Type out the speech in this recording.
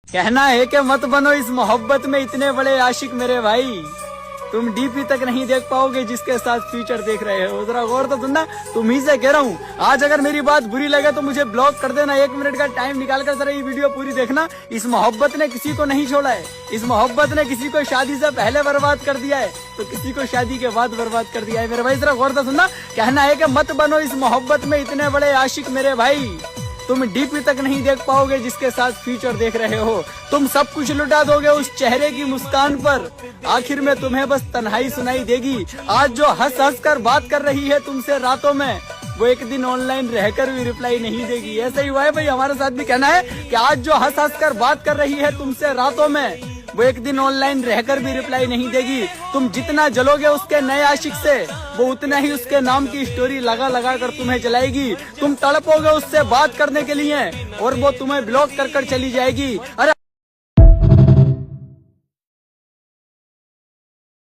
कहना है कि मत बनो इस मोहब्बत में इतने बड़े आशिक मेरे भाई, तुम डीपी तक नहीं देख पाओगे जिसके साथ फ्यूचर देख रहे हो। जरा गौर तो सुनना, तुम ही से कह रहा हूँ। आज अगर मेरी बात बुरी लगे तो मुझे ब्लॉक कर देना, 1 मिनट का टाइम निकाल कर जरा ये वीडियो पूरी देखना। इस मोहब्बत ने किसी को नहीं छोड़ा है, इस मोहब्बत ने किसी को शादी से पहले बर्बाद कर दिया है तो किसी को शादी के बाद बर्बाद कर दिया है मेरे भाई। जरा गौर तो सुनना, कहना है कि मत बनो इस मोहब्बत में इतने बड़े आशिक मेरे भाई, तुम डीपी तक नहीं देख पाओगे जिसके साथ फ्यूचर देख रहे हो। तुम सब कुछ लुटा दोगे उस चेहरे की मुस्कान पर, आखिर में तुम्हें बस तन्हाई सुनाई देगी। आज जो हंस हंस कर बात कर रही है तुमसे रातों में, वो एक दिन ऑनलाइन रहकर भी रिप्लाई नहीं देगी। ऐसा ही हुआ है भाई, हमारे साथ भी कहना है कि आज जो हंस हंस कर बात कर रही है तुमसे रातों में, वो एक दिन ऑनलाइन रहकर भी रिप्लाई नहीं देगी। तुम जितना जलोगे उसके नए आशिक से, वो उतना ही उसके नाम की स्टोरी लगा लगा कर तुम्हें जलाएगी। तुम तड़पोगे उससे बात करने के लिए और वो तुम्हें ब्लॉक कर चली जाएगी। अरे